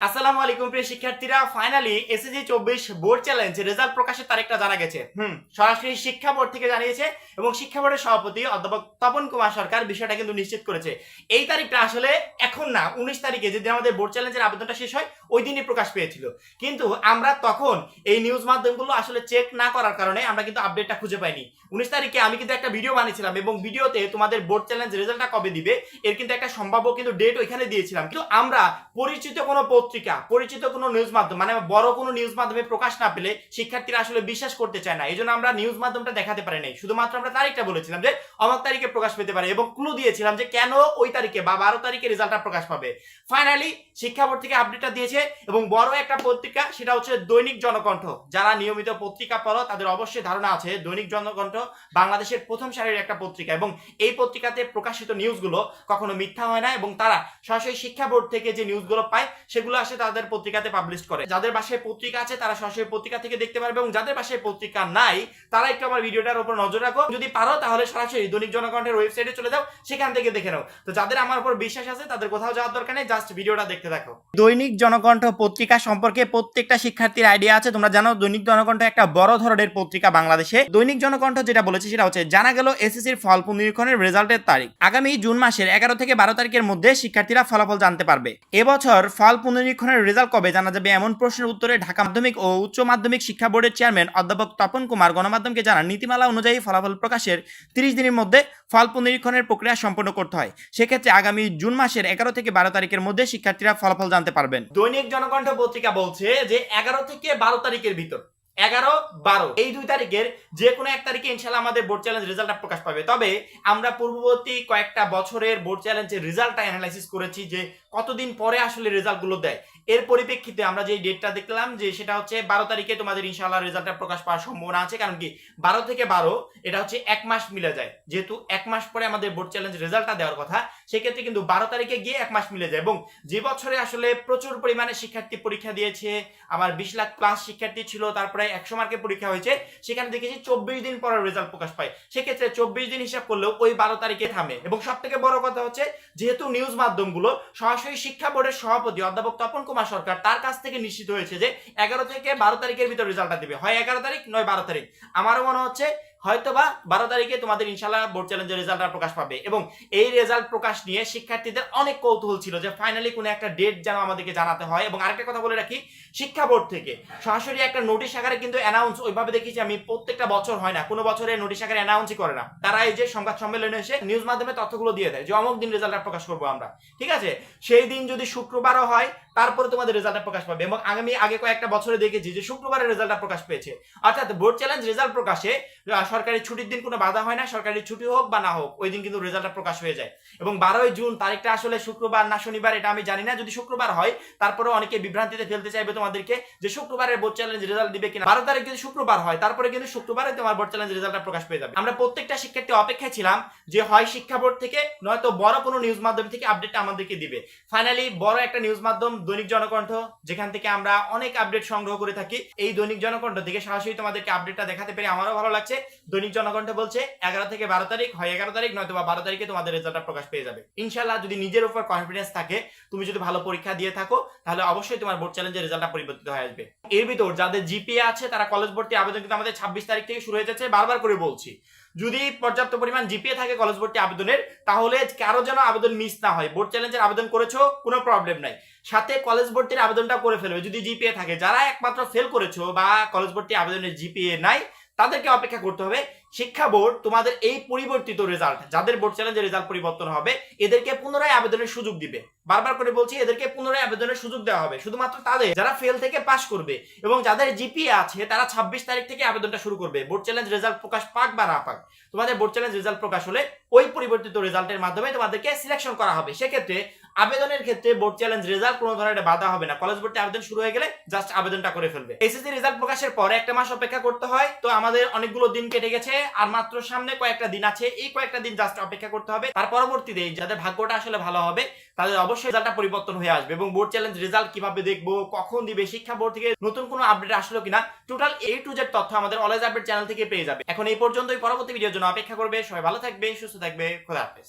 আসসালামু আলাইকুম প্রিয় শিক্ষার্থীরা, finally SSC 24 board challenge result প্রকাশের তারিখটা জানা গেছে। সরাসরি শিক্ষা বোর্ড থেকে জানিয়েছে এবং শিক্ষা বোর্ডের সভাপতি অধ্যাপক তপন কুমার সরকার বিষয়টা কিন্তু নিশ্চিত করেছে। এই তারিখটা আসলে এখন না, 19 তারিখে যেদিন আমাদের বোর্ড চ্যালেঞ্জের আবেদনটা শেষ হয় ওই দিনই প্রকাশ পেয়েছিল, কিন্তু আমরা তখন এই নিউজ মাধ্যমগুলো আসলে চেক না করার কারণে আমরা কিন্তু আপডেটটা খুঁজে পাইনি। 19 তারিখে আমি কিন্তু একটা ভিডিও বানিয়েছিলাম এবং ভিডিওতে তোমাদের বোর্ড চ্যালেঞ্জ রেজাল্টটা কবে দিবে এর কিন্তু একটা সম্ভাব্য কিন্তু ডেট ওইখানে দিয়েছিলাম, কিন্তু আমরা পরিচিত কোনো পত্রিকা, পরিচিত কোনো নিউজ মাধ্যম মানে বড় কোনো নিউজ মাধ্যমে প্রকাশ না পেলে শিক্ষার্থীরা আসলে বিশ্বাস করতে চায় না। এই জন্য আমরা নিউজ মাধ্যমটা দেখাতে পারি নাই, শুধুমাত্র আমরা তারিখটা বলেছিলাম যে অমুক তারিখে প্রকাশ পেতে পারে এবং ক্লু দিয়েছিলাম যে কেন ওই তারিখে বা 12 তারিখে রেজাল্টটা প্রকাশ পাবে। ফাইনালি শিক্ষা বোর্ড থেকে আপডেটটা দিয়েছে এবং বড় একটা পত্রিকা, সেটা হচ্ছে দৈনিক জনকণ্ঠ। যারা নিয়মিত পত্রিকা পড়ো তাদের অবশ্যই ধারণা আছে দৈনিক জনকণ্ঠ বাংলাদেশের প্রথম সারির একটা পত্রিকা এবং এই পত্রিকাতে প্রকাশিত নিউজগুলো কখনো মিথ্যা হয় না এবং তারা সরাসরি শিক্ষা বোর্ড থেকে যে নিউজগুলো পায় সেগুলো আসে তাদের পত্রিকাতে পাবলিশ করে। যাদের বাসায় পত্রিকা আছে তারা সরাসরি পত্রিকা থেকে দেখতে পারবে এবং যাদের বাসায় পত্রিকা নাই তারা একটু আমার ভিডিওটার উপর নজর রাখো, যদি পারো তাহলে সরাসরি দৈনিক জনকণ্ঠের ওয়েবসাইটে চলে যাও, সেখান থেকে দেখে নাও। তো যাদের আমার উপর বিশ্বাস আছে তাদের কোথাও যাওয়ার দরকার নেই, জাস্ট ভিডিওটা দেখতে থাকো। দৈনিক জনকণ্ঠ পত্রিকা সম্পর্কে প্রত্যেকটা শিক্ষার্থীর আইডিয়া আছে, তোমরা জানো দৈনিক জনকণ্ঠ একটা বড় ধরনের পত্রিকা বাংলাদেশে। দৈনিক জনকণ্ঠ যেটা বলেছে সেটা হচ্ছে জানা গেল এসএসসির ফল পুনরীক্ষণের রেজাল্টের তারিখ আগামী জুন মাসের 11 থেকে 12 তারিখের মধ্যে শিক্ষার্থীরা ফলাফল জানতে পারবে। এবছর ফল পুনরীক্ষণের রেজাল্ট কবে জানা যাবে এমন প্রশ্নের উত্তরে ঢাকা মাধ্যমিক ও উচ্চ মাধ্যমিক শিক্ষা বোর্ডের চেয়ারম্যান অধ্যাপক তপন কুমার গণমাধ্যমকে জানান, নীতিমালা অনুযায়ী ফলাফল প্রকাশের 30 দিনের মধ্যে ফল পুনরীক্ষণের প্রক্রিয়া সম্পন্ন করতে হয়। সেক্ষেত্রে আগামী জুন মাসের 11 থেকে 12 তারিখের মধ্যে শিক্ষার্থীরা ফলাফল জানতে পারবেন। দৈনিক জনকণ্ঠ পত্রিকা বলছে যে 11 থেকে 12 তারিখের ভিতর, 11-12 এই 2 তারিখের যে কোনো এক তারিখে ইনশাআল্লাহ আমাদের বোর্ড চ্যালেঞ্জ রেজাল্টটা প্রকাশ পাবে। তবে আমরা পূর্ববর্তী কয়েকটা বছরের বোর্ড চ্যালেঞ্জের রেজাল্টটা অ্যানালাইসিস করেছি যে কতদিন পরে আসলে রেজাল্টগুলো দেয়। এর পরিপ্রেক্ষিতে আমরা যে ডেটটা দেখলাম যে সেটা হচ্ছে 12 তারিখে তোমাদের ইনশাআল্লাহ রেজাল্টটা প্রকাশ পাওয়ার সম্ভাবনা আছে। কারণ কি 12 থেকে 12 এটা হচ্ছে এক মাস মিলে যায়, যেহেতু এক মাস পরে আমাদের বোর্ড চ্যালেঞ্জ রেজাল্টটা দেওয়ার কথা, সেক্ষেত্রে কিন্তু 12 তারিখে গিয়ে এক মাস মিলে যায়। এবং যে বছরে আসলে প্রচুর পরিমাণে শিক্ষার্থী পরীক্ষা দিয়েছে, আমার 20 লাখ প্লাস শিক্ষার্থী ছিল, তারপরে 100 মার্কের পরীক্ষা হয়েছে, সেখানে দেখেছি 24 দিন পরে রেজাল্ট প্রকাশ পায়। সেক্ষেত্রে 24 দিন হিসাব করলেও ওই 12 তারিখে থামে। এবং সব থেকে বড় কথা হচ্ছে যেহেতু নিউজ মাধ্যমগুলো সরাসরি শিক্ষা বোর্ডের সভাপতি অধ্যাপক তপন কুমার সরকার তার কাছ থেকে নিশ্চিত হয়েছে যে 11 থেকে 12 তারিখের ভিতর রেজাল্টটা দিবে, হয় 11 তারিখ নয় 12 তারিখ। আমারও মনে হচ্ছে হয়তোবা 12 তারিখে তোমাদের ইনশাআল্লাহ বোর্ড চ্যালেঞ্জের রেজাল্টটা প্রকাশ পাবে। এবং এই রেজাল্ট প্রকাশ নিয়ে শিক্ষার্থীদের অনেক কৌতূহল ছিল যে ফাইনালি কোনো একটা ডেট যেন আমাদেরকে জানাতে হয়। এবং আরেকটা কথা বলে রাখি, শিক্ষা বোর্ড থেকে সরাসরি একটা নোটিশ আকারে কিন্তু অ্যানাউন্স ওইভাবে দেখেছি আমি প্রত্যেকটা বছর হয় না, কোনো বছরে নোটিশ আকারে অ্যানাউন্সই করে না। তারা এই যে সংবাদ সম্মেলনে এসে নিউজ মাধ্যমে তথ্যগুলো দিয়ে দেয় যে অমুক দিন রেজাল্টটা প্রকাশ করবো আমরা, ঠিক আছে, সেই দিন যদি শুক্রবারও হয় তারপরে তোমাদের রেজাল্টটা প্রকাশ পাবে। এবং আমি আগে কয়েকটা বছরে দেখেছি যে শুক্রবারে রেজাল্টটা প্রকাশ পেয়েছে। অর্থাৎ বোর্ড চ্যালেঞ্জ রেজাল্ট প্রকাশে সরকারি ছুটির দিন কোনো বাধা হয় না, সরকারি ছুটি হোক বা না হোক ওই দিন কিন্তু রেজাল্টটা প্রকাশ হয়ে যায়। এবং 12 জুন তারিখটা আসলে শুক্রবার না শনিবার এটা আমি জানি না, যদি শুক্রবার হয় তারপরে অনেকে বিভ্রান্তিতে ফেলতে চাইবে তোমাদেরকে যে শুক্রবারের বোর্ড চ্যালেঞ্জ রেজাল্ট দিবে কিনা। 12 তারিখ যদি শুক্রবার হয় তারপরে কিন্তু শুক্রবারে তোমার বোর্ড চ্যালেঞ্জ রেজাল্টটা প্রকাশ পেয়ে যাবে। আমরা প্রত্যেকটা শিক্ষার্থী অপেক্ষায় ছিলাম যে হয় শিক্ষা বোর্ড থেকে নয়তো বড় কোনো নিউজ মাধ্যম থেকে আপডেটটা আমাদেরকে দিবে। ফাইনালি বড় একটা নিউজ মাধ্যম দৈনিক জনকণ্ঠ, যেখান থেকে আমরা অনেক আপডেট সংগ্রহ করে থাকি, এই দৈনিক জনকণ্ঠ থেকে সরাসরি তোমাদেরকে আপডেটটা দেখাতে পেরে আমারও ভালো লাগছে। দৈনিক জনকণ্ঠ বলছে 11 থেকে 12 তারিখ, হয় 11 তারিখ নয়তো 12 তারিখে তোমাদের রেজাল্টটা প্রকাশ পেয়ে যাবে। ইনশাআল্লাহ যদি নিজের উপর কনফিডেন্স থাকে, তুমি যদি ভালো পরীক্ষা দিয়ে থাকো, তাহলে অবশ্যই তোমার বোর্ড চ্যালেঞ্জের রেজাল্টটা পরিবর্তিত হয়ে আসবে। এর ভিতর যাদের জিপিএ আছে তারা কলেজ ভর্তি আবেদন কিন্তু আমাদের 26 তারিখ থেকে শুরু হয়ে যাচ্ছে, বারবার করে বলছি। যদি পর্যাপ্ত পরিমাণ জিপিএ থাকে কলেজ ভর্তি আবেদনের, তাহলে কারো যেন আবেদন মিস না হয়। বোর্ড চ্যালেঞ্জের আবেদন করেছো কোনো প্রবলেম নাই, সাথে কলেজ ভর্তির আবেদনটা করে ফেলবে যদি জিপিএ থাকে। যারা একমাত্র ফেল করেছো বা কলেজ ভর্তি আবেদনের জিপিএ নাই তাদেরকে অপেক্ষা করতে হবে। শিক্ষা বোর্ড তোমাদের এই পরিবর্তিত রেজাল্ট, যাদের বোর্ড চ্যালেঞ্জের রেজাল্ট পরিবর্তন হবে এদেরকে পুনরায় আবেদনের সুযোগ দিবে। বারবার করে বলছি, এদেরকে পুনরায় আবেদনের সুযোগ দেওয়া হবে শুধুমাত্র তাদের যারা ফেল থেকে পাস করবে এবং যাদের জিপিএ আছে তারা 26 তারিখ থেকে আবেদনটা শুরু করবে। বোর্ড চ্যালেঞ্জ রেজাল্ট প্রকাশ পাক বা না পাক, তোমাদের বোর্ড চ্যালেঞ্জ রেজাল্ট প্রকাশ হলে ওই পরিবর্তিত রেজাল্টের মাধ্যমে তোমাদেরকে সিলেকশন করা হবে। সেক্ষেত্রে আবেদনের ক্ষেত্রে বোর্ড চ্যালেঞ্জ রেজাল্ট কোনো ধরনের বাধা হবে না। কলেজ ভর্তি আবেদন শুরু হয়ে গেলে জাস্ট আবেদনটা করে ফেলবে। এসএসসি রেজাল্ট প্রকাশের পর একটা মাস অপেক্ষা করতে হয়, তো আমাদের অনেকগুলো দিন কেটে গেছে, আর মাত্র সামনে কয়েকটা দিন আছে। এই কয়েকটা দিন জাস্ট অপেক্ষা করতে হবে। তার পরবর্তীতে যাদের ভাগ্যটা আসলে ভালো হবে তাদের অবশ্যই রেজাল্টটা পরিবর্তন হয়ে আসবে। এবং বোর্ড চ্যালেঞ্জ রেজাল্ট কিভাবে দেখবো, কখন দিবে, শিক্ষা বোর্ড থেকে নতুন কোনো আপডেট আসলো কিনা, টোটাল A to Z তথ্য আমাদের অলওয়েজ আপডেট চ্যানেল থেকে পেয়ে যাবে। এখন এই পর্যন্তই, পরবর্তী ভিডিওর জন্য অপেক্ষা করবে। সবাই ভালো থাকবে, সুস্থ থাকবে, খোদা হাফেজ।